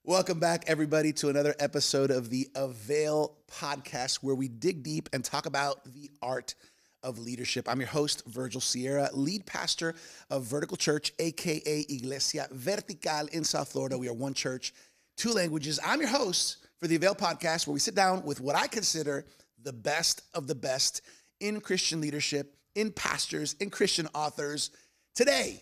Welcome back, everybody, to another episode of the AVAIL podcast, where we dig deep and talk about the art of leadership. I'm your host, Virgil Sierra, lead pastor of Vertical Church, a.k.a. Iglesia Vertical in South Florida. We are one church, two languages. I'm your host for the AVAIL podcast, where we sit down with what I consider the best of the best in Christian leadership, in pastors, in Christian authors. Today,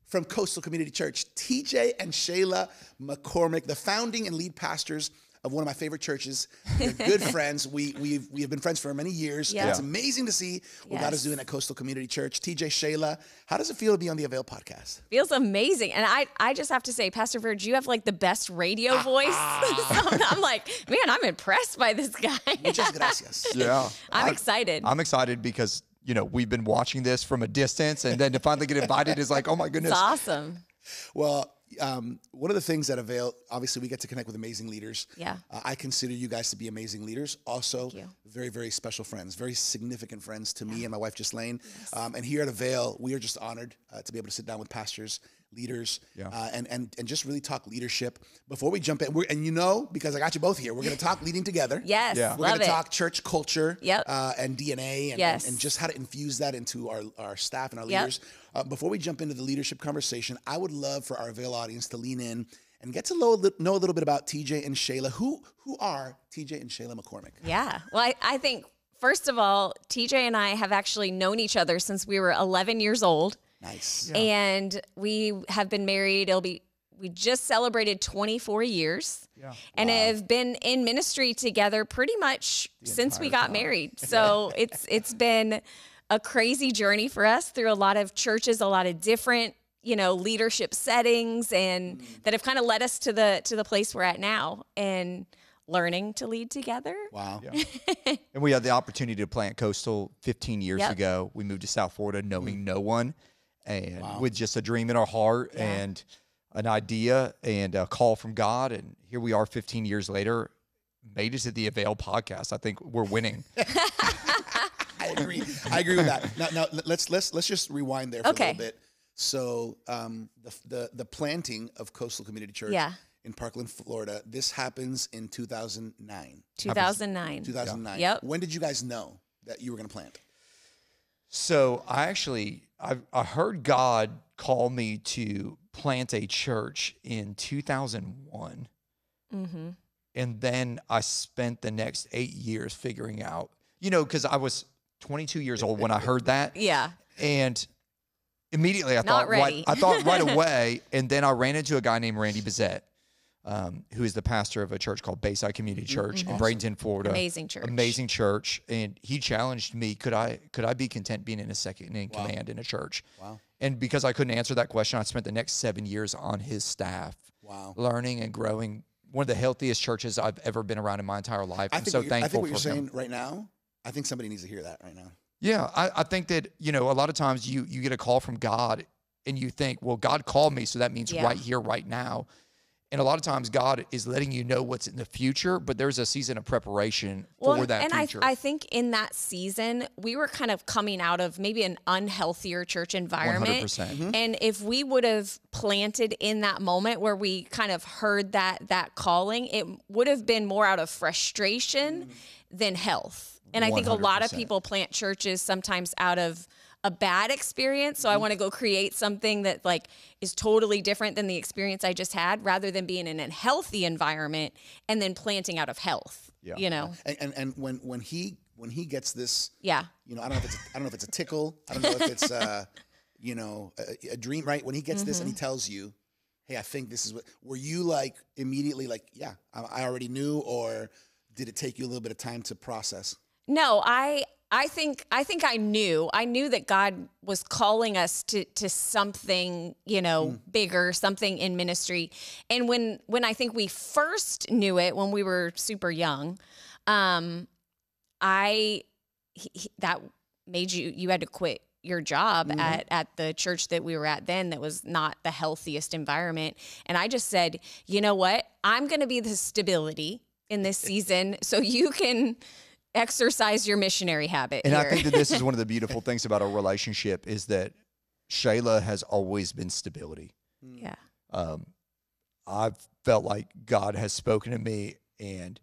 from Coastal Community Church, TJ and Shayla McCormick, the founding and lead pastors of one of my favorite churches. They're good friends. We have been friends for many years. Yeah. And it's amazing to see what God is doing at Coastal Community Church. TJ, Shayla, how does it feel to be on the AVAIL podcast? Feels amazing. And I just have to say, Pastor Virg, you have like the best radio voice. So I'm like, man, I'm impressed by this guy. Muchas gracias. Yeah. I'm excited. I'm excited because, you know, we've been watching this from a distance, and then to finally get invited is like, oh my goodness. It's awesome. Well, one of the things at AVAIL, obviously we get to connect with amazing leaders. Yeah. I consider you guys to be amazing leaders. Also, very, very special friends, very significant friends to me and my wife, Ghislaine. Yes. And here at AVAIL, we are just honored to be able to sit down with pastors, leaders, and just really talk leadership. Before we jump in, and you know, because I got you both here, we're going to talk leading together. Yes, yeah. We're going to talk church culture and DNA and just how to infuse that into our staff and our leaders. Before we jump into the leadership conversation, I would love for our AVAIL audience to lean in and get to know a little bit about TJ and Shayla. Who are TJ and Shayla McCormick? Yeah. Well, I think, first of all, TJ and I have actually known each other since we were 11 years old. Nice. Yeah. And we have been married. We just celebrated 24 years and have been in ministry together pretty much since we got married. So it's been a crazy journey for us through a lot of churches, a lot of different, leadership settings, and that have kind of led us to the place we're at now and learning to lead together. Wow. Yeah. And we had the opportunity to plant Coastal 15 years ago. We moved to South Florida knowing no one, and with just a dream in our heart and an idea and a call from God. And here we are 15 years later, made it to the AVAIL podcast. I think we're winning. I agree with that. Now let's just rewind there for a little bit. So the planting of Coastal Community Church in Parkland, Florida, this happens in 2009. 2009. 2009. Yep. When did you guys know that you were going to plant? So I heard God call me to plant a church in 2001. Mm-hmm. And then I spent the next 8 years figuring out, because I was 22 years old when I heard that. Yeah. And immediately I thought right away. And then I ran into a guy named Randy Bezette, who is the pastor of a church called Bayside Community Church in Bradenton, Florida. Amazing church. And he challenged me, could I be content being in a second in command in a church? Wow. And because I couldn't answer that question, I spent the next 7 years on his staff, learning and growing. One of the healthiest churches I've ever been around in my entire life. I'm so thankful for him. I think what you're saying right now, I think somebody needs to hear that right now. Yeah, I think that, a lot of times you get a call from God and you think, well, God called me, so that means right here, right now. And a lot of times God is letting you know what's in the future, but there's a season of preparation for that future. I think in that season, we were kind of coming out of maybe an unhealthier church environment. 100%. Mm-hmm. And if we would have planted in that moment where we kind of heard that calling, it would have been more out of frustration than health. And I think a lot of people plant churches sometimes out of a bad experience. So I want to go create something that is totally different than the experience I just had, rather than being in a healthy environment and then planting out of health. And when he gets this, I don't know if it's a tickle. I don't know if it's a dream, right? When he gets this and he tells you, hey, I think this is what, were you immediately I already knew, or did it take you a little bit of time to process? No, I think I knew that God was calling us to something, bigger, something in ministry. And when I think we first knew it, when we were super young, that made you had to quit your job at the church that we were at then, that was not the healthiest environment. And I just said, you know what? I'm going to be the stability in this season so you can exercise your missionary habit. And here. I think that this is one of the beautiful things about our relationship, is that Shayla has always been stability. Yeah. I've felt like God has spoken to me and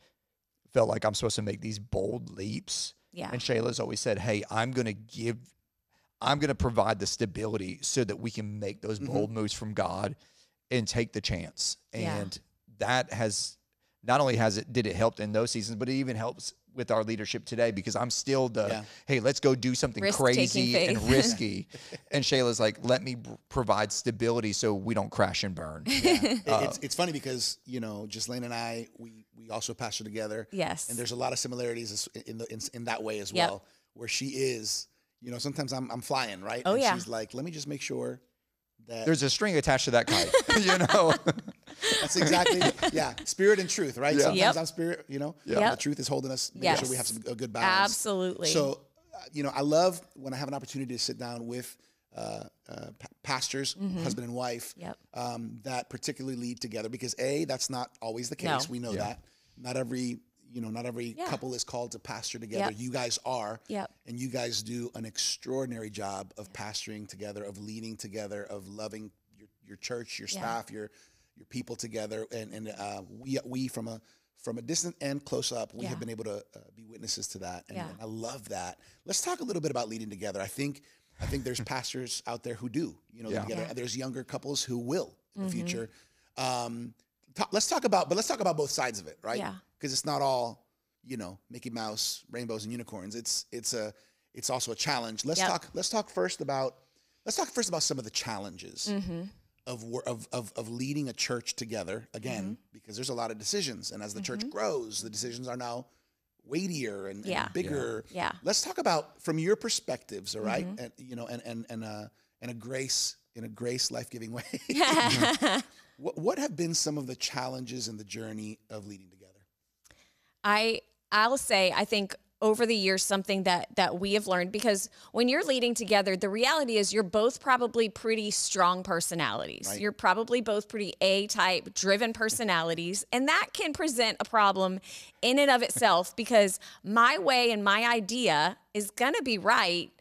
felt like I'm supposed to make these bold leaps. Yeah. And Shayla's always said, hey, I'm going to provide the stability so that we can make those bold moves from God and take the chance. And that has, not only did it help in those seasons, but it even helps with our leadership today, because I'm still hey, let's go do something crazy and risky. And Shayla's like, let me provide stability so we don't crash and burn. It's funny because, Ghislaine and I, we also pastor together. Yes. And there's a lot of similarities in that way as well, where she is, sometimes I'm flying, right? Oh, and yeah. she's like, let me just make sure that there's a string attached to that kite, That's exactly, spirit and truth, right? Yeah. Sometimes I'm spirit, the truth is holding us, making sure we have a good balance. Absolutely. So, I love when I have an opportunity to sit down with pastors, husband and wife, that particularly lead together, because that's not always the case. No. We know that. Not every couple is called to pastor together. You guys are, and you guys do an extraordinary job of pastoring together, of leading together, of loving your church, your staff, your people together, and we from a distant and close up, we have been able to be witnesses to that, and I love that. Let's talk a little bit about leading together. I think there's pastors out there who do, together. There's younger couples who will in the future. Let's talk about both sides of it, right? Yeah. Because it's not all, Mickey Mouse, rainbows, and unicorns. It's also a challenge. Let's talk first about some of the challenges of leading a church together, again, because there's a lot of decisions, and as the church grows, the decisions are now weightier and bigger. Yeah. Let's talk about, from your perspectives, all right, and in a grace life-giving way. What have been some of the challenges in the journey of leading together? I'll say, I think over the years, something that we have learned, because when you're leading together, the reality is you're both probably pretty strong personalities. Right. You're probably both pretty A-type driven personalities, and that can present a problem in and of itself, because my way and my idea is going to be right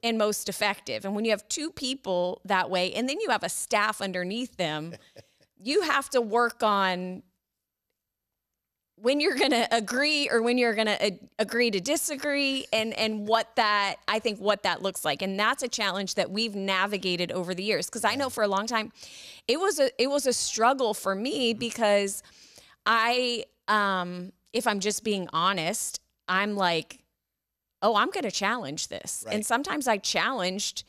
and most effective. And when you have two people that way, and then you have a staff underneath them, you have to work on when you're going to agree or when you're going to agree to disagree, and what that looks like. And that's a challenge that we've navigated over the years. Because I know for a long time, it was a struggle for me, because if I'm just being honest, I'm like, oh, I'm going to challenge this. Right. And sometimes I challenged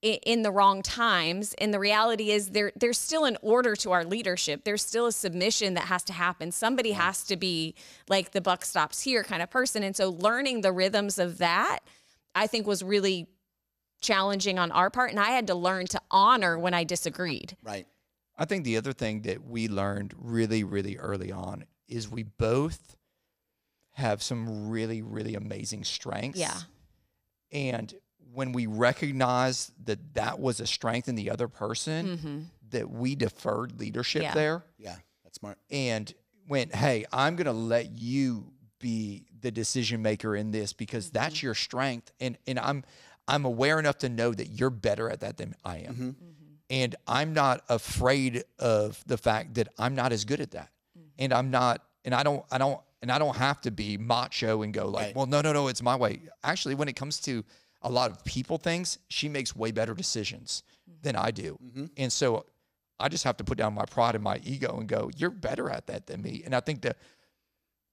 in the wrong times. And the reality is there's still an order to our leadership. There's still a submission that has to happen. Somebody has to be like the buck stops here kind of person. And so learning the rhythms of that, I think, was really challenging on our part. And I had to learn to honor when I disagreed. Right. I think the other thing that we learned really, really early on is we both have some really, really amazing strengths. Yeah. And when we recognized that was a strength in the other person, that we deferred leadership there. Yeah, that's smart. And went, hey, I'm going to let you be the decision maker in this, because that's your strength. And I'm aware enough to know that you're better at that than I am. And I'm not afraid of the fact that I'm not as good at that. And I don't have to be macho and go like, well, no, it's my way. Actually, when it comes to a lot of people things, she makes way better decisions than I do. And so I just have to put down my pride and my ego and go, you're better at that than me. And I think that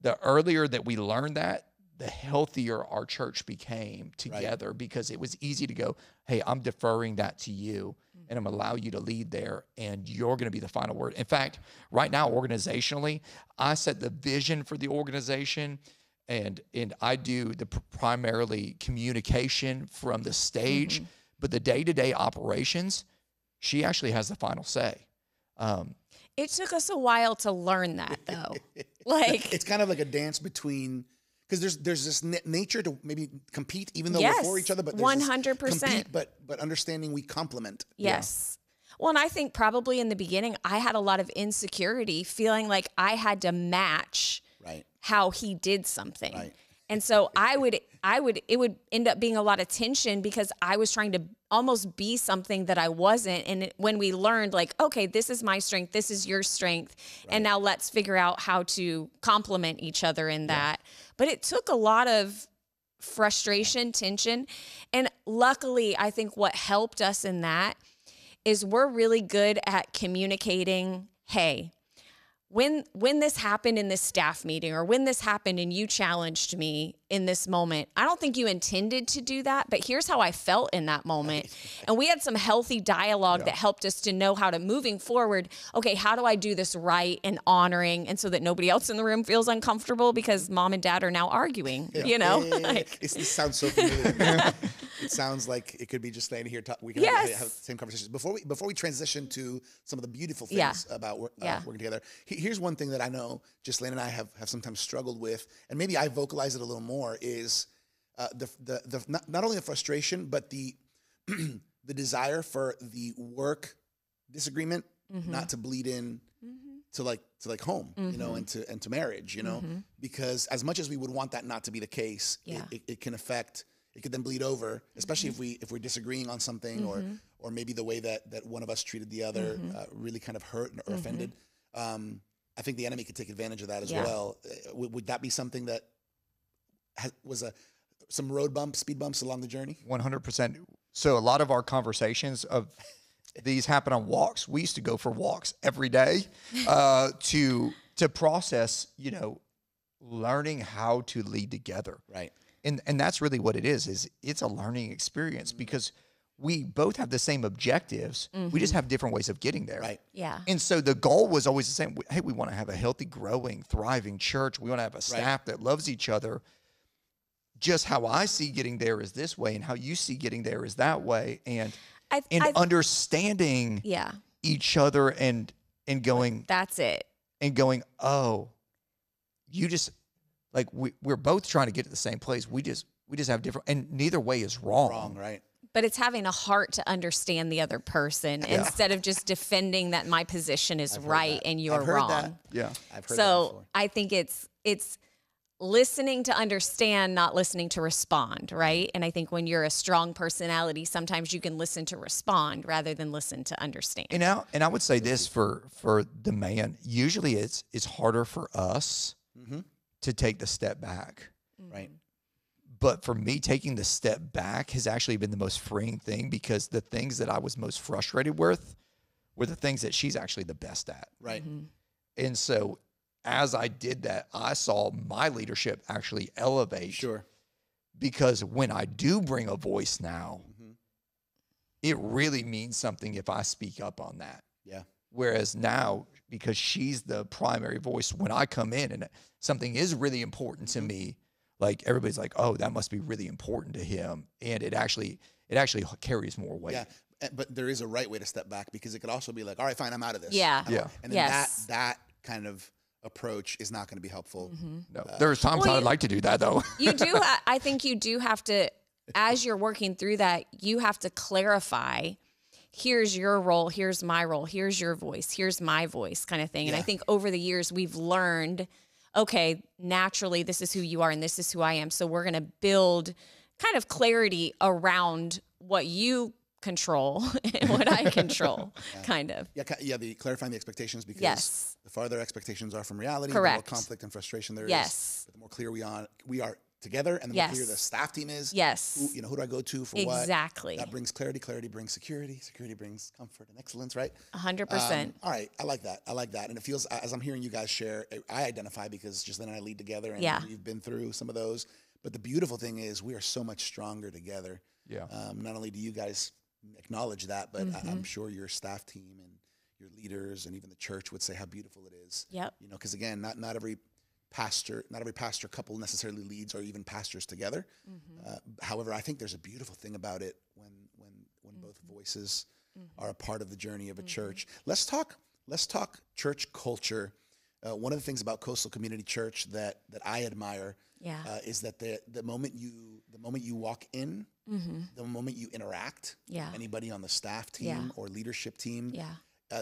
the earlier that we learned that, the healthier our church became together, because it was easy to go, hey, I'm deferring that to you, and I'm going to allow you to lead there, and you're going to be the final word. In fact, right now, organizationally, I set the vision for the organization, and I do the primarily communication from the stage, but the day-to-day operations, she actually has the final say. It took us a while to learn that, though. It's kind of like a dance between, because there's this nature to maybe compete, even though we're for each other, but 100%. Compete, but understanding we complement. Yes. Yeah. Well, and I think probably in the beginning, I had a lot of insecurity, feeling like I had to match how he did something. Right. And so it would end up being a lot of tension, because I was trying to almost be something that I wasn't. And when we learned, like, okay, this is my strength, this is your strength, and now let's figure out how to complement each other in that. But it took a lot of frustration, tension. And luckily, I think what helped us in that is we're really good at communicating, hey, when this happened in this staff meeting, or when this happened and you challenged me in this moment, I don't think you intended to do that, but here's how I felt in that moment. And we had some healthy dialogue that helped us to know how to, moving forward, okay, how do I do this right and honoring, and so that nobody else in the room feels uncomfortable because mom and dad are now arguing, you know? This sounds so familiar. It sounds like it could be just standing here. We can have the same conversations. Before we transition to some of the beautiful things about working together, here's one thing that I know just Lane and I have sometimes struggled with, and maybe I vocalize it a little more, is not only the frustration, but the the desire for the work disagreement not to bleed in to like home, you know, and to marriage, you know, because as much as we would want that not to be the case, it can affect. It could then bleed over, especially if we're disagreeing on something, or maybe the way that one of us treated the other really kind of hurt or offended. I think the enemy could take advantage of that as well. Would that be something that was some road bumps, speed bumps along the journey? 100%. So a lot of our conversations of these happen on walks. We used to go for walks every day to process, you know, learning how to lead together. Right. And that's really what it is it's a learning experience, because we both have the same objectives. We just have different ways of getting there. Right. Yeah. And so the goal was always the same. Hey, we want to have a healthy, growing, thriving church. We want to have a staff that loves each other. Just how I see getting there is this way, and how you see getting there is that way. And understanding each other and going, that's it. And going, oh, you just, like, we're both trying to get to the same place. We just have different, and neither way is wrong. Wrong, right. But it's having a heart to understand the other person instead of just defending that my position is right and you're wrong. That. Yeah. I've heard that so before. I think it's listening to understand, not listening to respond, right? And I think when you're a strong personality, sometimes you can listen to respond rather than listen to understand. And I would say this for the man, usually it's harder for us to take the step back. Right. But for me, taking the step back has actually been the most freeing thing, because the things that I was most frustrated with were the things that she's actually the best at. Right. And so as I did that, I saw my leadership actually elevate. Sure. Because when I do bring a voice now, it really means something if I speak up on that. Yeah. Whereas now, because she's the primary voice, when I come in and something is really important to me, like, everybody's like, oh, that must be really important to him. And it actually carries more weight. Yeah. But there is a right way to step back, because it could also be like, all right, fine, I'm out of this. Yeah. Yeah. And then that kind of approach is not going to be helpful. No, there's times I'd like to do that, though. You do. I think you do have to, as you're working through that, you have to clarify, here's your role, here's my role, here's your voice, here's my voice, kind of thing. And I think over the years we've learned, okay, naturally this is who you are and this is who I am. So we're going to build kind of clarity around what you control and what I control, kind of. Yeah, the clarifying the expectations, because the farther expectations are from reality, Correct. the more conflict and frustration there is. The more clear we are together, and the more clear the staff team is. Yes. Who do I go to for what? Exactly. That brings clarity. Clarity brings security. Security brings comfort and excellence, right? 100%. All right. I like that. And it feels, as I'm hearing you guys share, I identify, because Giseline and I lead together, and we've been through some of those. But the beautiful thing is we are so much stronger together. Yeah. Not only do you guys acknowledge that, but I'm sure your staff team and your leaders and even the church would say how beautiful it is. Yep. You know, because again, not every pastor couple necessarily leads, or even pastors together. However, I think there's a beautiful thing about it when both voices are a part of the journey of a church. Let's talk church culture. One of the things about Coastal Community Church that I admire is that the moment you walk in, the moment you interact, anybody on the staff team or leadership team,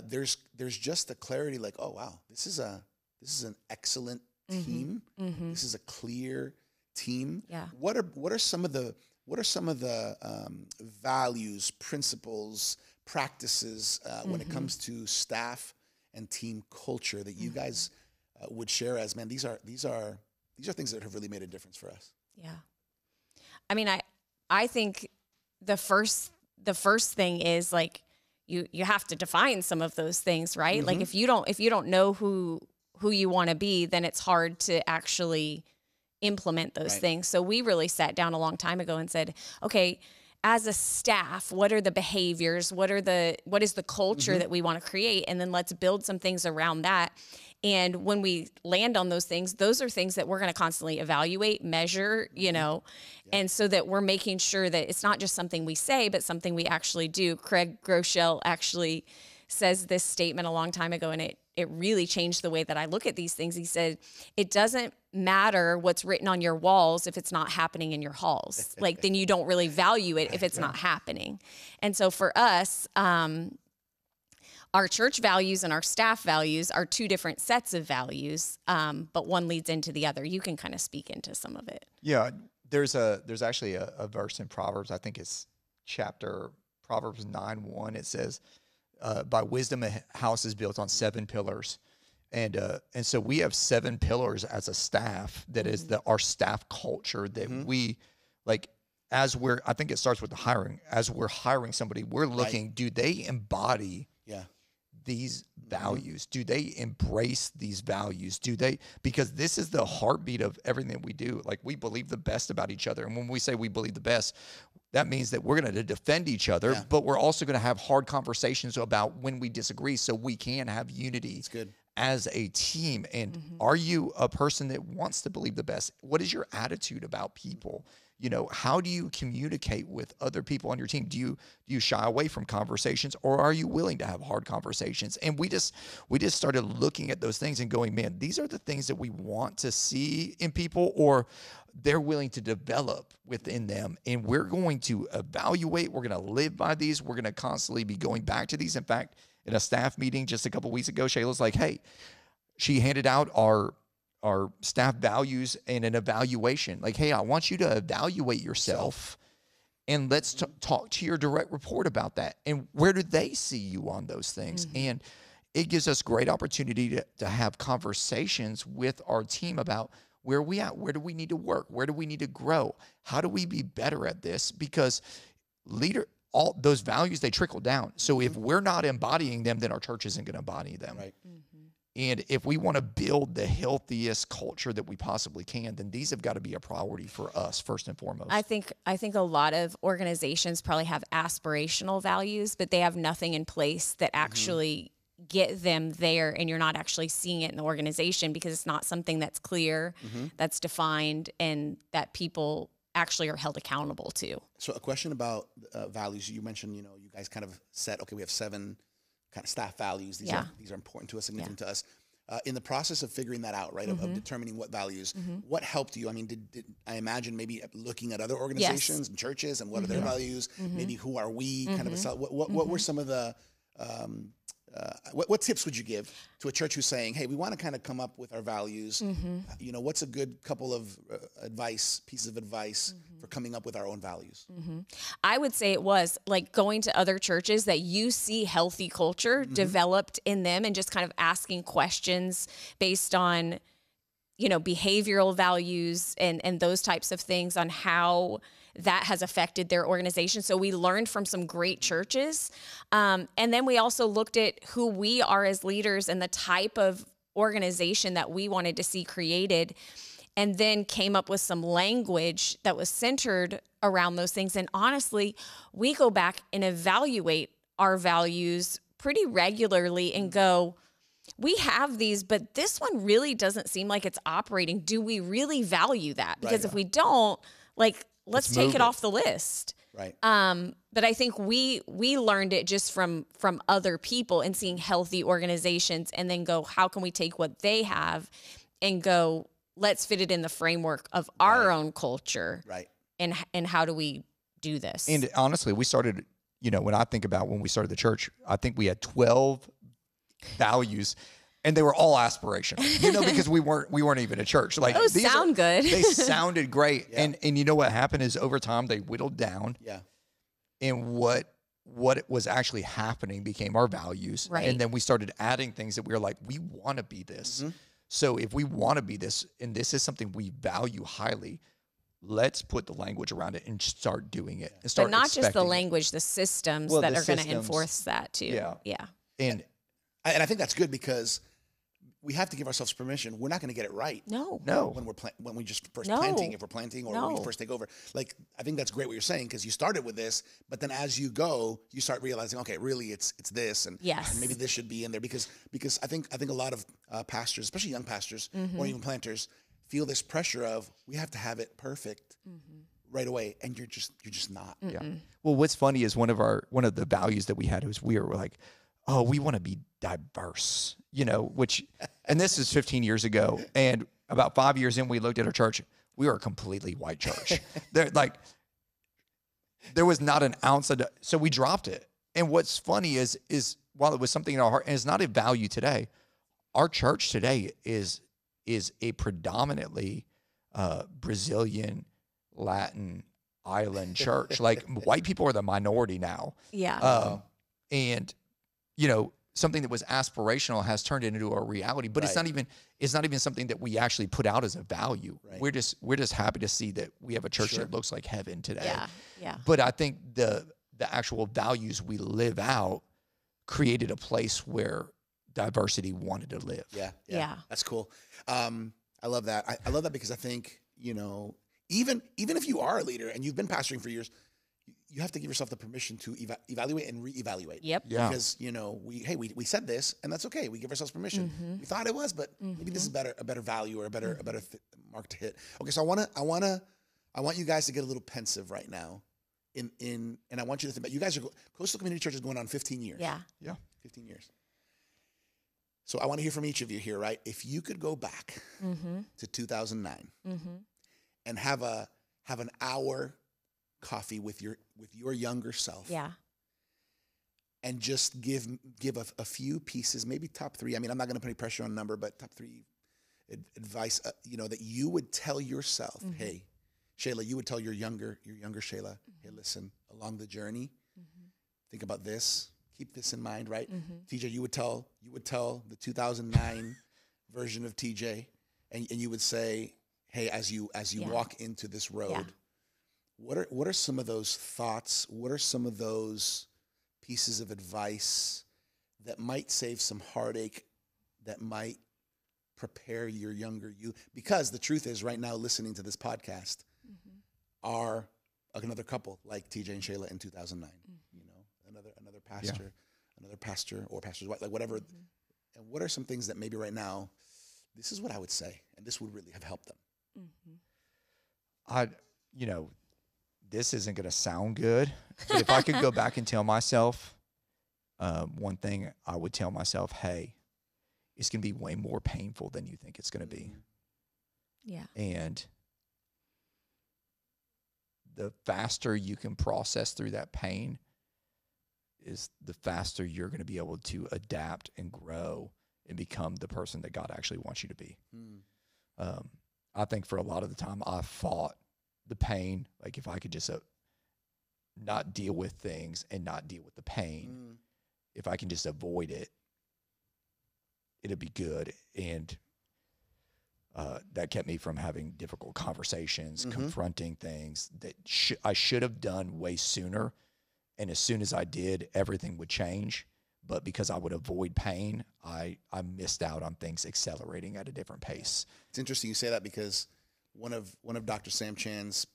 there's just a clarity, like, oh wow, this is an excellent team. This is a clear team. What are some of the what are some of the values, principles, practices when it comes to staff and team culture that you guys would share as, man, these are things that have really made a difference for us? Yeah. I mean, I think the first thing is like you have to define some of those things, right? Like if you don't know who you want to be, then it's hard to actually implement those things. So we really sat down a long time ago and said, okay, as a staff, what are the behaviors? What is the culture that we want to create? And then let's build some things around that. And when we land on those things, those are things that we're going to constantly evaluate, measure, and so that we're making sure that it's not just something we say, but something we actually do. Craig Groeschel actually says this statement a long time ago, and it really changed the way that I look at these things. He said, it doesn't matter what's written on your walls if it's not happening in your halls. Like, then you don't really value it if it's not happening. And so for us, our church values and our staff values are two different sets of values, but one leads into the other. You can kind of speak into some of it. Yeah, there's actually a verse in Proverbs, I think it's Proverbs 9:1. It says, by wisdom a house is built on 7 pillars. And so we have 7 pillars as a staff that is our staff culture that we like. I think it starts with the hiring. As we're hiring somebody, we're looking, do they embody these values? Do they embrace these values? Because this is the heartbeat of everything that we do. Like, we believe the best about each other. And when we say we believe the best, that means that we're going to defend each other, but we're also going to have hard conversations about when we disagree so we can have unity as a team. And are you a person that wants to believe the best? What is your attitude about people? How do you communicate with other people on your team? Do you shy away from conversations, or are you willing to have hard conversations? And we just started looking at those things and going, man, these are the things that we want to see in people, or they're willing to develop within them. And we're going to evaluate. We're going to live by these. We're going to constantly be going back to these. In fact, in a staff meeting just a couple weeks ago, Shayla's like, hey, she handed out our staff values and an evaluation. Like, hey, I want you to evaluate yourself, and let's talk to your direct report about that. And where do they see you on those things? And it gives us great opportunity to have conversations with our team about where are we at? Where do we need to work? Where do we need to grow? How do we be better at this? Because all those values, they trickle down. So if we're not embodying them, then our church isn't going to embody them. Right. And if we want to build the healthiest culture that we possibly can, then these have got to be a priority for us first and foremost. I think a lot of organizations probably have aspirational values, but they have nothing in place that actually get them there, and you're not actually seeing it in the organization because it's not something that's clear, that's defined, and that people actually are held accountable to. So a question about values. You mentioned, you guys kind of said, okay, we have 7 kind of staff values. These are important to us, significant to us. In the process of figuring that out, right, of determining what values, what helped you? I mean, did I imagine maybe looking at other organizations and churches and what are their values? Maybe who are we? Kind of what were some of the what tips would you give to a church who's saying, hey, we want to kind of come up with our values? What's a good couple of pieces of advice for coming up with our own values? I would say it was like going to other churches that you see healthy culture developed in them, and just kind of asking questions based on, behavioral values and those types of things on how that has affected their organization. So we learned from some great churches. And then we also looked at who we are as leaders and the type of organization that we wanted to see created, and then came up with some language that was centered around those things. And honestly, we go back and evaluate our values pretty regularly and go, we have these, but this one really doesn't seem like it's operating. Do we really value that? Because if we don't, let's take it off the list. Right. But I think we learned it just from other people and seeing healthy organizations, and then go, how can we take what they have and go, let's fit it in the framework of our own culture. Right. And how do we do this? And honestly, we started, when I think about when we started the church, I think we had 12 values And they were all aspirational, because we weren't even a church. Like those sound good. They sounded great. Yeah. And you know what happened is over time they whittled down. Yeah. And what was actually happening became our values. Right. And then we started adding things that we were like, we want to be this. Mm-hmm. So if we want to be this, and this is something we value highly, let's put the language around it and start doing it. And start but not just the language, the systems that are going to enforce that too. Yeah. Yeah. And I think that's good because we have to give ourselves permission. We're not going to get it right. No. When we just first planting, if we're planting or when we first take over. Like, I think that's great what you're saying because you started with this, but then as you go, you start realizing, okay, really it's this and, and maybe this should be in there because I think a lot of pastors, especially young pastors or even planters, feel this pressure of we have to have it perfect right away, and you're just not. Yeah. Well, what's funny is one of the values that we had was we were like, oh, we want to be diverse, and this is 15 years ago. And about 5 years in, we looked at our church. We were a completely white church. There was not an ounce of, so we dropped it. And what's funny is while it was something in our heart, and it's not a value today, our church today is a predominantly Brazilian, Latin, island church. Like white people are the minority now. Yeah. And something that was aspirational has turned into a reality, but it's not even something that we actually put out as a value. Right. We're just happy to see that we have a church that looks like heaven today. Yeah. Yeah. But I think the actual values we live out created a place where diversity wanted to live. Yeah. That's cool. I love that. I love that because I think, even if you are a leader and you've been pastoring for years, you have to give yourself the permission to evaluate and reevaluate. Yep. Yeah. Because, we said this and that's okay. We give ourselves permission. We thought it was, but maybe this is a better value or a better mark to hit. Okay. So I want you guys to get a little pensive right now and I want you to think about, you guys are, Coastal Community Church is going on 15 years. Yeah. Yeah. 15 years. So I want to hear from each of you here, right? If you could go back to 2009 and have an hour coffee with your younger self. Yeah. And just give a few pieces, maybe top 3. I mean, I'm not going to put any pressure on a number, but top 3 advice, that you would tell yourself, hey, Shayla, you would tell your younger Shayla, hey, listen, along the journey, think about this, keep this in mind, right? TJ, you would tell the 2009 version of TJ, and you would say, hey, as you walk into this road, what are some of those thoughts? What are some of those pieces of advice that might save some heartache, that might prepare your younger you? Because the truth is, right now, listening to this podcast are another couple like TJ and Shayla in 2009. Another pastor, another pastor or pastor's wife, like whatever. And what are some things that maybe right now, this is what I would say, and this would really have helped them? This isn't going to sound good, but if I could go back and tell myself one thing, I would tell myself, hey, it's going to be way more painful than you think it's going to be. Yeah. And the faster you can process through that pain is the faster you're going to be able to adapt and grow and become the person that God actually wants you to be. I think for a lot of the time I fought the pain. Like if I could just not deal with things and not deal with the pain, if I can just avoid it, it'd be good. And that kept me from having difficult conversations, confronting things that I should have done way sooner. And as soon as I did, everything would change. But because I would avoid pain, I missed out on things accelerating at a different pace. It's interesting you say that because one of Dr. Sam Chan's,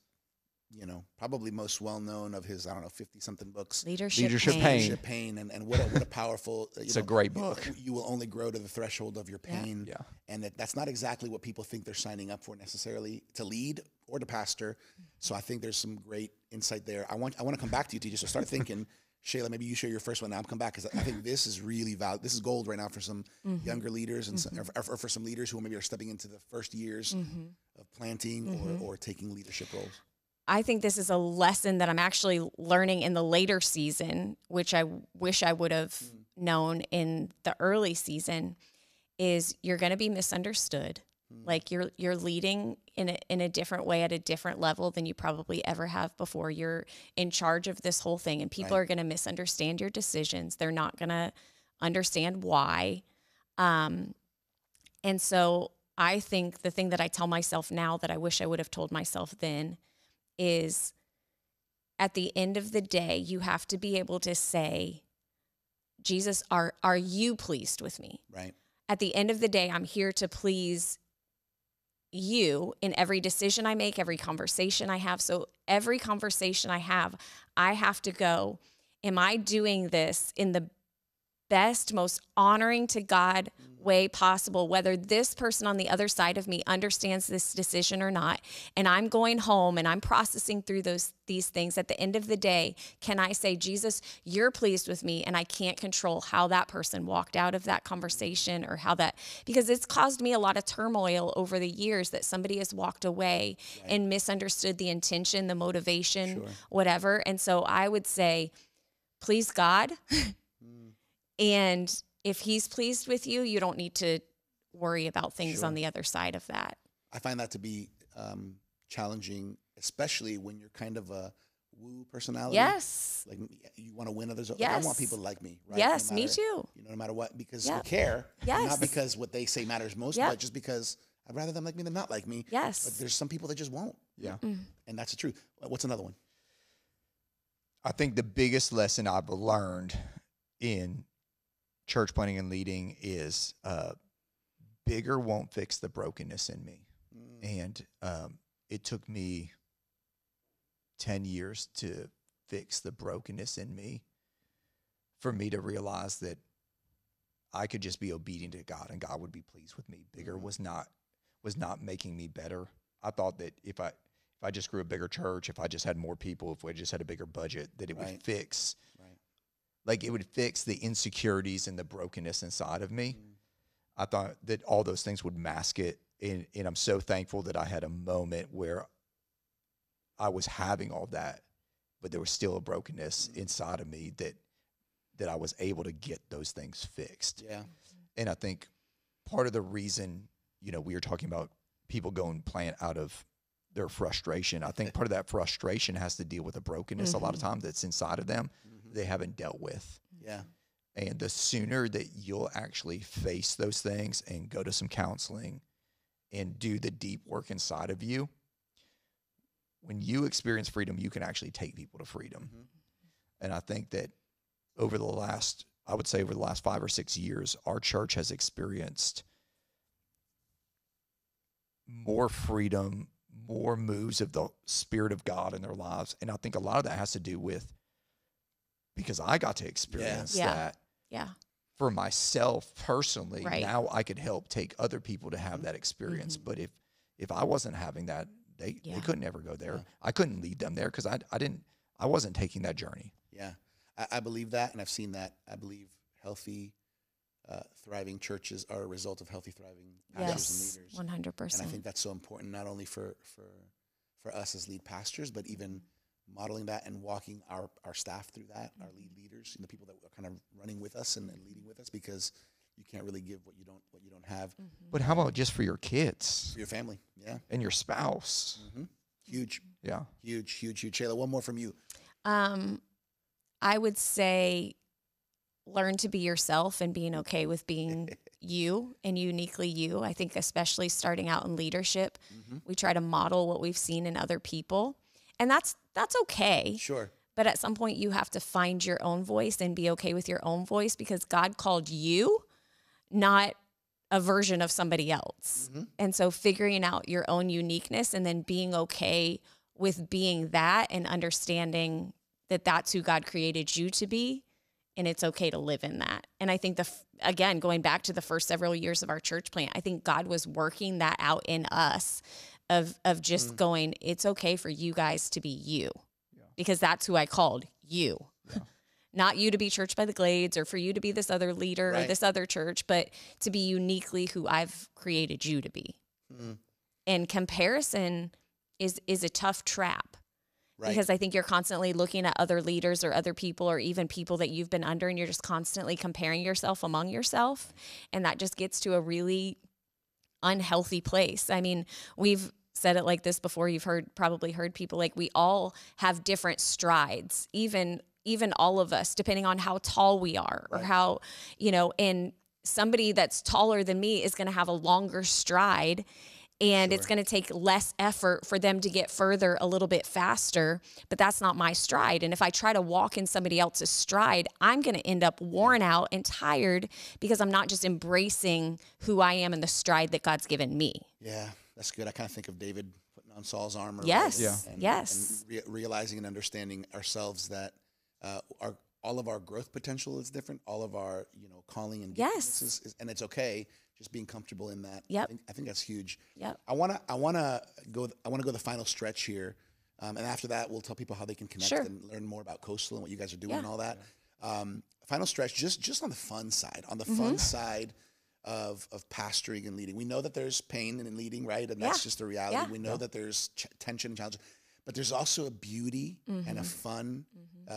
probably most well-known of his, 50-something books. Leadership Pain. And what a powerful, it's a great book. You will only grow to the threshold of your pain. Yeah. And that's not exactly what people think they're signing up for necessarily, to lead or to pastor. So I think there's some great insight there. I want to come back to you, TJ, so start thinking. Shayla, maybe you share your first one now. I'll come back because I think this is really valuable. This is gold right now for some younger leaders and or for some leaders who maybe are stepping into the first years of planting or taking leadership roles. I think this is a lesson that I'm actually learning in the later season, which I wish I would have known in the early season. is you're going to be misunderstood. Like you're leading in a different way at a different level than you probably ever have before. You're in charge of this whole thing, and people are going to misunderstand your decisions. They're not going to understand why. And so I think the thing that I tell myself now that I wish I would have told myself then is, at the end of the day, you have to be able to say, Jesus, are you pleased with me? Right. At the end of the day, I'm here to please you in every decision I make, every conversation I have. So every conversation I have to go, am I doing this in the best, most honoring to God way possible, whether this person on the other side of me understands this decision or not? And I'm going home and I'm processing through these things. At the end of the day, can I say, Jesus, you're pleased with me, and I can't control how that person walked out of that conversation or how that, because it's caused me a lot of turmoil over the years that somebody has walked away and misunderstood the intention, the motivation, whatever. And so I would say, please God. And if he's pleased with you, you don't need to worry about things on the other side of that. I find that to be challenging, especially when you're kind of a woo personality. Yes. Like you want to win others. Yes. Like, I want people to like me. Right? Yes, no matter, me too. You know, no matter what, because we care. Yes. Not because what they say matters most, but just because I'd rather them like me than not like me. Yes. But there's some people that just won't. Yeah. And that's the truth. What's another one? I think the biggest lesson I've learned in church planning and leading is bigger won't fix the brokenness in me. And it took me 10 years to fix the brokenness in me, for me to realize that I could just be obedient to God and God would be pleased with me. Bigger was not making me better. I thought that if I just grew a bigger church, if I just had more people, if we just had a bigger budget, that it would fix. Like it would fix the insecurities and the brokenness inside of me. I thought that all those things would mask it. And I'm so thankful that I had a moment where I was having all that, but there was still a brokenness inside of me that I was able to get those things fixed. Yeah. And I think part of the reason, we were talking about people going plant out of their frustration. I think part of that frustration has to deal with the brokenness a lot of times that's inside of them they haven't dealt with. Yeah. And the sooner that you'll actually face those things and go to some counseling and do the deep work inside of you, when you experience freedom, you can actually take people to freedom. And I think that over the last 5 or 6 years, our church has experienced more freedom, more moves of the Spirit of God in their lives. And I think a lot of that has to do with, because I got to experience that for myself personally. Right. Now I could help take other people to have that experience. But if I wasn't having that, they couldn't ever go there. I couldn't lead them there because I wasn't taking that journey. Yeah. I believe that, and I've seen that. I believe healthy, thriving churches are a result of healthy, thriving pastors and leaders. 100%. And I think that's so important, not only for us as lead pastors, but even modeling that and walking our staff through that, our lead leaders, the people that are kind of running with us and leading with us, because you can't really give what you don't have. But how about just for your kids? For your family, and your spouse? Huge. Yeah. Huge. Shayla, one more from you. I would say learn to be yourself and being okay with being you and uniquely you. I think especially starting out in leadership, we try to model what we've seen in other people. And that's okay. Sure. But at some point you have to find your own voice and be okay with your own voice, because God called you, not a version of somebody else. And so figuring out your own uniqueness and then being okay with being that and understanding that that's who God created you to be, and it's okay to live in that. And I think again, going back to the first several years of our church plant, I think God was working that out in us of just going, it's okay for you guys to be you, because that's who I called you. Not you to be Church by the Glades or for you to be this other leader or this other church, but to be uniquely who I've created you to be. And comparison is a tough trap. Right. Because I think you're constantly looking at other leaders or other people or even people that you've been under, and you're just constantly comparing yourself among yourself. And that just gets to a really unhealthy place. I mean, we've said it like this before. You've probably heard people like, we all have different strides, even all of us, depending on how tall we are or how, and somebody that's taller than me is going to have a longer stride. And it's going to take less effort for them to get further a little bit faster, but that's not my stride. And if I try to walk in somebody else's stride, I'm going to end up worn out and tired because I'm not just embracing who I am and the stride that God's given me. Yeah, that's good. I kind of think of David putting on Saul's armor. Yes, right? yes. And realizing and understanding ourselves that all of our growth potential is different. All of our calling and giftedness is, and it's okay. Just being comfortable in that. Yep. I think that's huge. Yep. I wanna go the final stretch here, and after that we'll tell people how they can connect and learn more about Coastal and what you guys are doing and all that. Final stretch, just on the fun side, fun side of pastoring and leading. We know that there's pain in leading, right? And that's just the reality. We know that there's tension and challenge, but there's also a beauty and a fun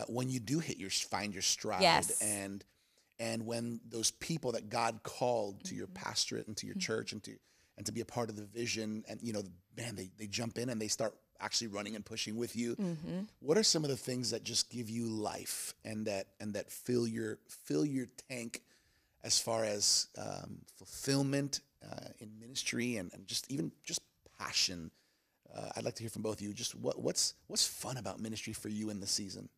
when you do find your stride. Yes. And when those people that God called to your pastorate and to your church and to be a part of the vision, and man, they jump in and they start actually running and pushing with you. What are some of the things that just give you life and that fill your tank as far as fulfillment in ministry and just passion? I'd like to hear from both of you. Just what's fun about ministry for you in the season?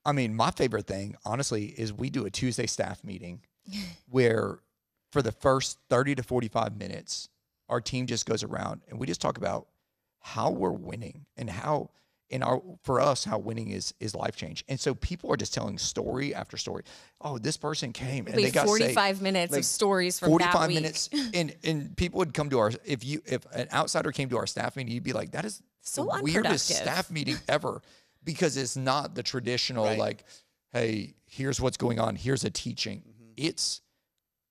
I mean, my favorite thing, honestly, is we do a Tuesday staff meeting where for the first 30 to 45 minutes, our team just goes around and we just talk about how we're winning and how for us, how winning is life change. And so people are just telling story after story. Oh, this person came and they got 45 saved. minutes of stories from that week. 45 minutes. And people would come to if an outsider came to our staff meeting, you'd be like, that is so the weirdest staff meeting ever. Because it's not the traditional, like, hey, here's what's going on. Here's a teaching. It's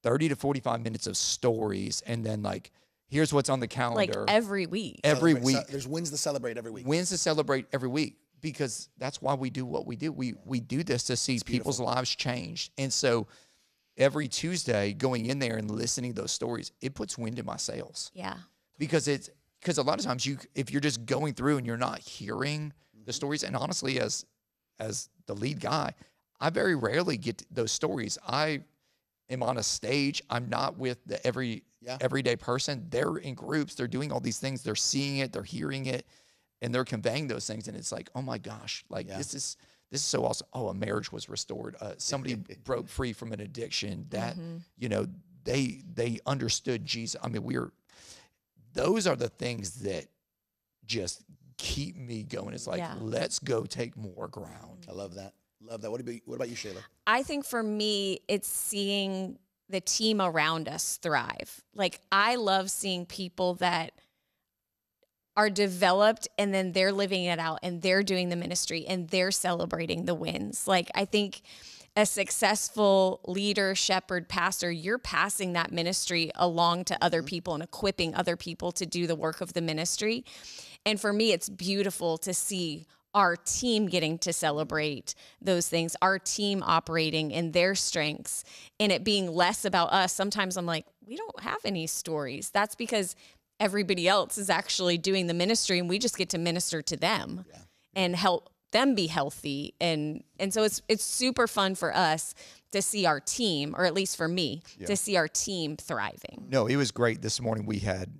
30 to 45 minutes of stories. And then, like, here's what's on the calendar. Like every week. Every week. There's wins to celebrate every week. Wins to celebrate every week. Because that's why we do what we do. We do this to see people's lives changed. And so every Tuesday, going in there and listening to those stories, it puts wind in my sails. Yeah. Because a lot of times if you're just going through and you're not hearing the stories, and honestly, as the lead guy, I very rarely get those stories. I am on a stage. I'm not with the everyday person. They're in groups. They're doing all these things. They're seeing it. They're hearing it, and they're conveying those things. And it's like, oh my gosh, this is so awesome. Oh, a marriage was restored. Somebody broke free from an addiction. That they understood Jesus. I mean, those are the things that just keep me going. It's like, let's go take more ground. I love that. What about you, Shayla? I think for me, it's seeing the team around us thrive. Like, I love seeing people that are developed and then they're living it out and they're doing the ministry and they're celebrating the wins. Like, I think a successful leader, shepherd, pastor, you're passing that ministry along to other people and equipping other people to do the work of the ministry. And for me, it's beautiful to see our team getting to celebrate those things, our team operating in their strengths, and it being less about us. Sometimes I'm like, we don't have any stories. That's because everybody else is actually doing the ministry, and we just get to minister to them and help them be healthy. And so it's super fun for us to see our team, or at least for me, to see our team thriving. No, it was great. This morning we had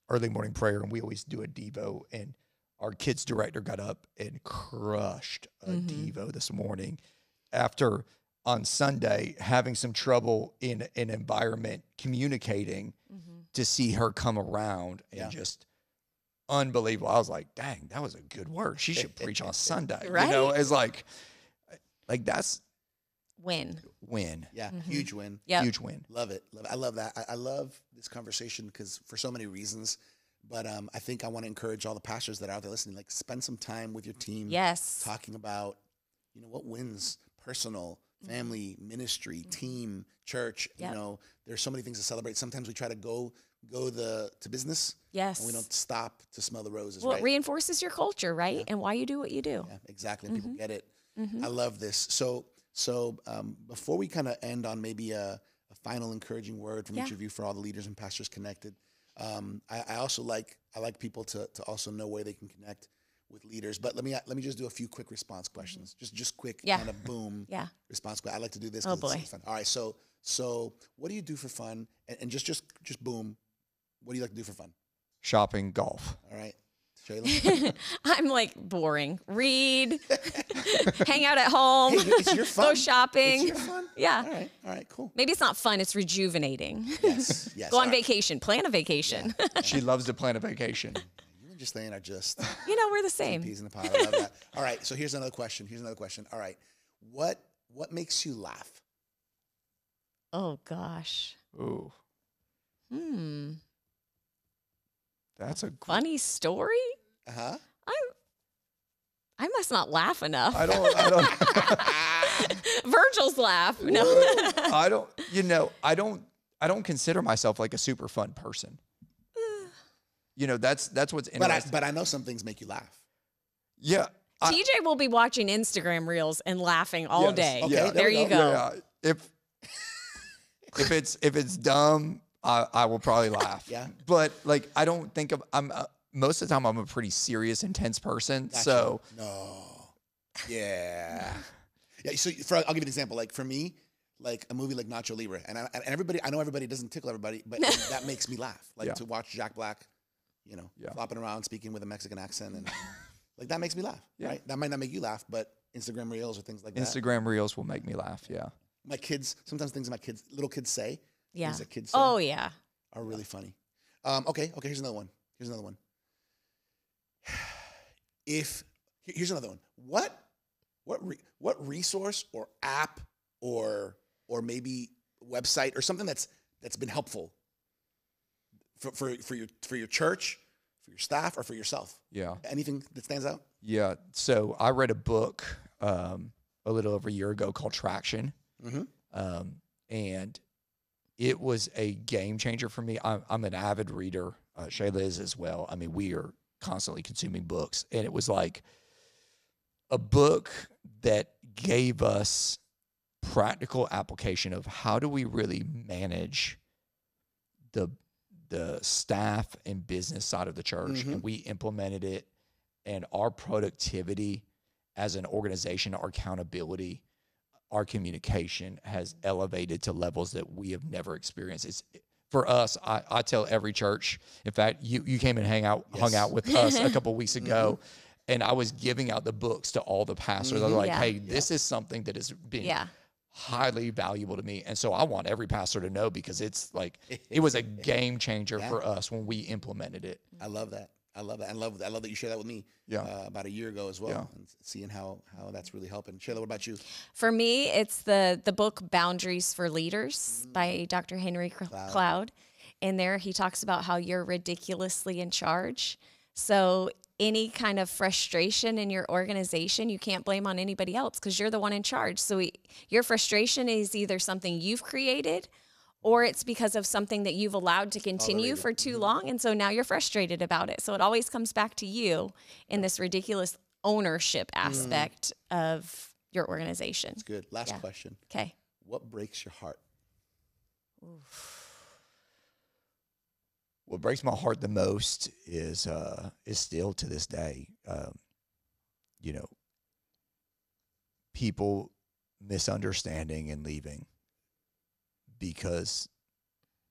early morning prayer, and we always do a Devo, and our kids director got up and crushed a Devo this morning after on Sunday having some trouble in an environment communicating. To see her come around and just unbelievable. I was like, dang, that was a good word. She should preach on Sunday. Right? It's like that's win. Yeah, huge win. Yep. Huge win. Love it. I love that. I love this conversation because for so many reasons. But I think I want to encourage all the pastors that are out there listening, like, spend some time with your team. Yes. Talking about, what wins, personal, family, ministry, team, church. There's so many things to celebrate. Sometimes we try to go go to business. Yes. And we don't stop to smell the roses, Well, right? it reinforces your culture, right? And why you do what you do. Yeah, exactly. People get it. I love this. So before we kind of end on maybe a final encouraging word from each of you for all the leaders and pastors connected, I also like people to also know where they can connect with leaders. But let me just do a few quick response questions. Just quick kind of boom response. I like to do this. Oh boy. It's fun. All right. So what do you do for fun? And just boom. What do you like to do for fun? Shopping, golf. All right. Shayla? I'm like boring. Read, hang out at home, Hey, it's your fun. go shopping. It's your fun? Yeah. All right, cool. Maybe it's not fun. It's rejuvenating. Yes. Go on all right. vacation. Plan a vacation. She loves to plan a vacation. You and Ghislaine are just We're the same. peas in the pod. I love that. All right, so here's another question. All right, what makes you laugh? Oh gosh. Ooh, that's a Funny story? Uh-huh. I must not laugh enough. I don't. Virgil's laugh. No. I don't. I don't consider myself like a super fun person. That's what's interesting. But I know some things make you laugh. Yeah. TJ will be watching Instagram reels and laughing all day. Okay, Yeah. There you go. Yeah. If it's dumb, I will probably laugh. Yeah. But like, I don't think I'm most of the time I'm a pretty serious, intense person. Gotcha. So No. Yeah. Yeah. So I'll give you an example. Like for me, like a movie like Nacho Libre, and I know everybody doesn't tickle everybody, but that makes me laugh. Like to watch Jack Black, flopping around, speaking with a Mexican accent, and like that makes me laugh. Yeah. Right? That might not make you laugh, but Instagram reels or things like that. Instagram reels will make me laugh. Yeah. My kids, sometimes things little kids say, Yeah. things that kids say Oh yeah. are really funny. Okay. Here's another one. Here's another one. What resource or app or maybe website or something that's been helpful for your church, for your staff, or for yourself? Yeah. Anything that stands out? Yeah. So I read a book a little over a year ago called Traction. And it was a game changer for me. I'm an avid reader. Shayla is as well. I mean, we are constantly consuming books, and it was like a book that gave us practical application of how do we really manage the staff and business side of the church. And we implemented it, and our productivity as an organization, our accountability, our communication has elevated to levels that we have never experienced. For us, I tell every church, in fact, you came and hung out with us a couple of weeks ago, and I was giving out the books to all the pastors. I was like, hey, this is something that has been highly valuable to me. And so I want every pastor to know, because it's like, it was a game changer for us when we implemented it. I love that. I love that you share that with me about a year ago as well, and seeing how that's really helping. Shayla, what about you? For me, it's the book Boundaries for Leaders by Dr. Henry Cloud. In there, he talks about how you're ridiculously in charge. So any kind of frustration in your organization, you can't blame on anybody else, because you're the one in charge. So your frustration is either something you've created, or it's because of something that you've allowed to continue for too long. And so now you're frustrated about it. So it always comes back to you in this ridiculous ownership aspect of your organization. That's good. Last question. Okay. What breaks your heart? What breaks my heart the most is still to this day, people misunderstanding and leaving. Because,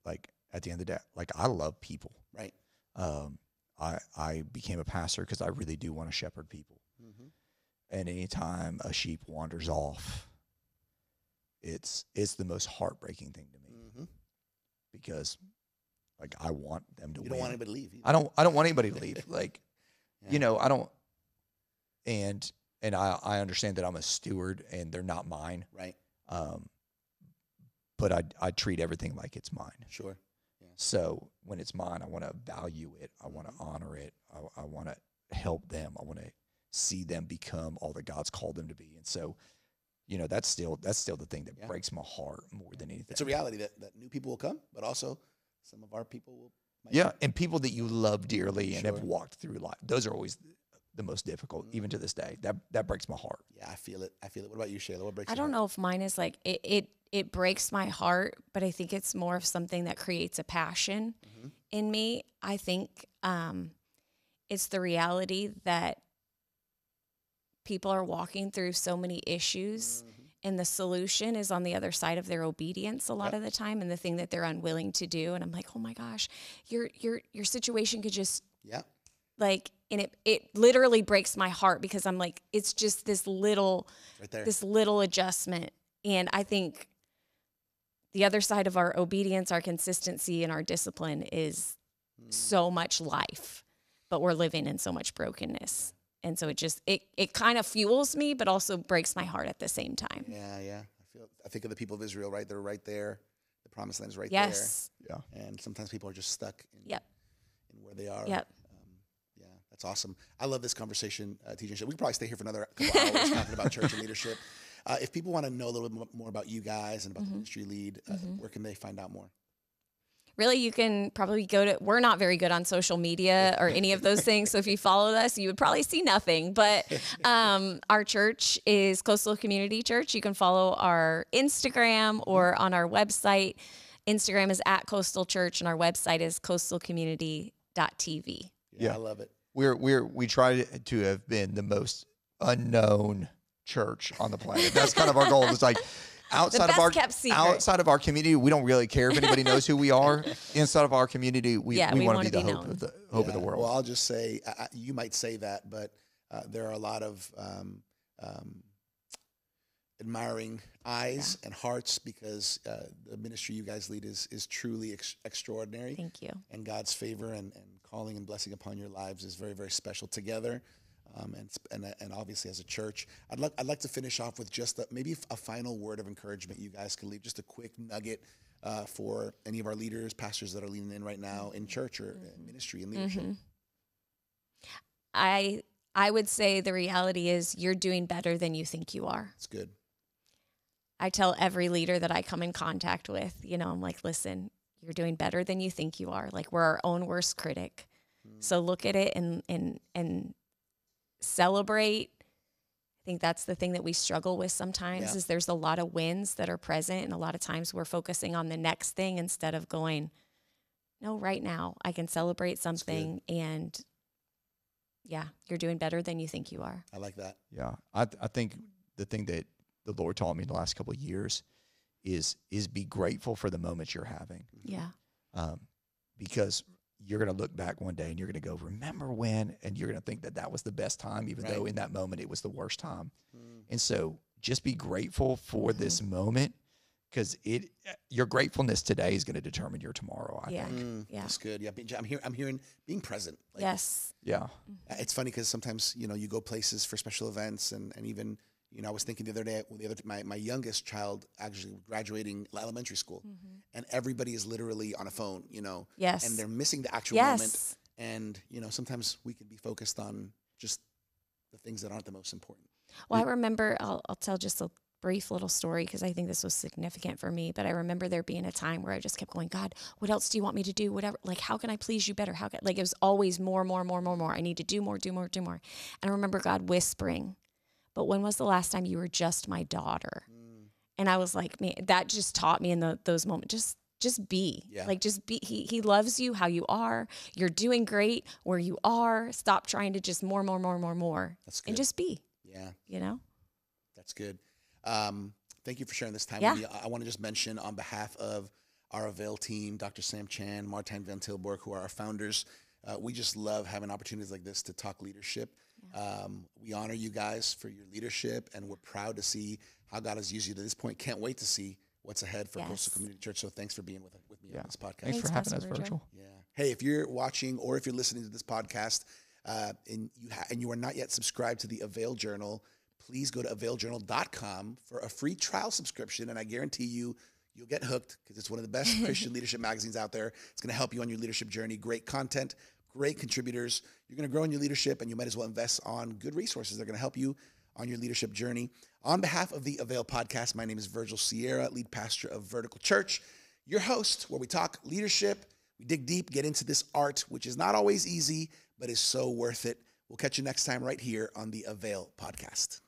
like, at the end of the day, like, I love people. Right. I became a pastor because I really do want to shepherd people. And anytime a sheep wanders off, it's the most heartbreaking thing to me. Because, like, I want them to win. You don't want anybody to leave either. I don't want anybody to leave. Like, I don't. And I understand that I'm a steward and they're not mine. Right. But I treat everything like it's mine. Sure. Yeah. So when it's mine, I want to value it. I want to honor it. I want to help them. I want to see them become all that God's called them to be. And so, that's still the thing that breaks my heart more than anything. It's a reality that new people will come, but also some of our people will. Yeah, and people that you love dearly and have walked through life. Those are always the most difficult, even to this day. That breaks my heart. Yeah, I feel it. What about you, Shayla? What breaks? I don't know if mine is like it breaks my heart, but I think it's more of something that creates a passion in me. I think it's the reality that people are walking through so many issues, and the solution is on the other side of their obedience a lot of the time, and the thing that they're unwilling to do. And I'm like, oh my gosh, your situation could just like, and it literally breaks my heart, because I'm like, it's just this little adjustment. And I think the other side of our obedience, our consistency, and our discipline is so much life, but we're living in so much brokenness. And so it kind of fuels me, but also breaks my heart at the same time. Yeah. I think of the people of Israel, right? They're right there. The promised land is right there. Yeah. And sometimes people are just stuck in where they are. Yep. Yeah, that's awesome. I love this conversation, TJ and Shayla. We could probably stay here for another couple hours talking about church and leadership. If people want to know a little bit more about you guys and about the ministry lead, where can they find out more? Really, you can probably we're not very good on social media or any of those things. So if you followed us, you would probably see nothing. But our church is Coastal Community Church. You can follow our Instagram or on our website. Instagram is @Coastal Church, and our website is coastalcommunity.tv. Yeah, I love it. We try to have been the most unknown church on the planet. That's kind of our goal. It's like, outside of our community, we don't really care if anybody knows who we are. Inside of our community, we want to be the hope of the world. Well, I'll just say, you might say that, but there are a lot of admiring eyes and hearts, because the ministry you guys lead is truly extraordinary. Thank you. And God's favor and calling and blessing upon your lives is very, very special together. And obviously as a church, I'd like to finish off with just maybe a final word of encouragement you guys can leave, just a quick nugget for any of our leaders, pastors that are leaning in right now in church or ministry and leadership. I would say the reality is you're doing better than you think you are. That's good. I tell every leader that I come in contact with, I'm like, listen, you're doing better than you think you are. Like, we're our own worst critic. So look at it and celebrate. I think that's the thing that we struggle with sometimes is there's a lot of wins that are present, and a lot of times we're focusing on the next thing instead of going, no, right now I can celebrate something, and you're doing better than you think you are. I like that. Yeah. I think the thing that the Lord taught me in the last couple of years is be grateful for the moments you're having. Yeah. Because you're going to look back one day and you're going to go, remember when? And you're going to think that was the best time, even though in that moment it was the worst time. And so just be grateful for this moment, because your gratefulness today is going to determine your tomorrow, I think. Yeah. That's good. Yeah. I'm hearing being present. Like, yes. Yeah. It's funny because sometimes, you go places for special events and even, I was thinking the other day, my youngest child actually graduating elementary school, and everybody is literally on a phone, Yes. and they're missing the actual moment. And, sometimes we can be focused on just the things that aren't the most important. Well, I remember, I'll tell just a brief little story, because I think this was significant for me, but I remember there being a time where I just kept going, God, what else do you want me to do? Whatever, like, how can I please you better? It was always more. I need to do more. And I remember God whispering, but when was the last time you were just my daughter? And I was like, man, that just taught me in those moments, just be. Yeah. Like, just be. He loves you how you are. You're doing great where you are. Stop trying to just more. That's good. And just be. Yeah. That's good. Thank you for sharing this time Yeah. with me. I want to just mention on behalf of our AVAIL team, Dr. Sam Chan, Martijn Van Tilburg, who are our founders. We just love having opportunities like this to talk leadership. We honor you guys for your leadership, and we're proud to see how God has used you to this point. Can't wait to see what's ahead for Coastal Community Church. So thanks for being with me on this podcast. Thanks for having us virtual. Yeah. Hey, if you're watching or if you're listening to this podcast and you are not yet subscribed to the AVAIL Journal, please go to availjournal.com for a free trial subscription, and I guarantee you'll get hooked, because it's one of the best Christian leadership magazines out there. It's going to help you on your leadership journey. Great content, great contributors. You're going to grow in your leadership, and you might as well invest on good resources. They're going to help you on your leadership journey. On behalf of the AVAIL podcast, my name is Virgil Sierra, lead pastor of Vertical Church. your host, where we talk leadership, we dig deep, get into this art, which is not always easy, but is so worth it. We'll catch you next time right here on the AVAIL podcast.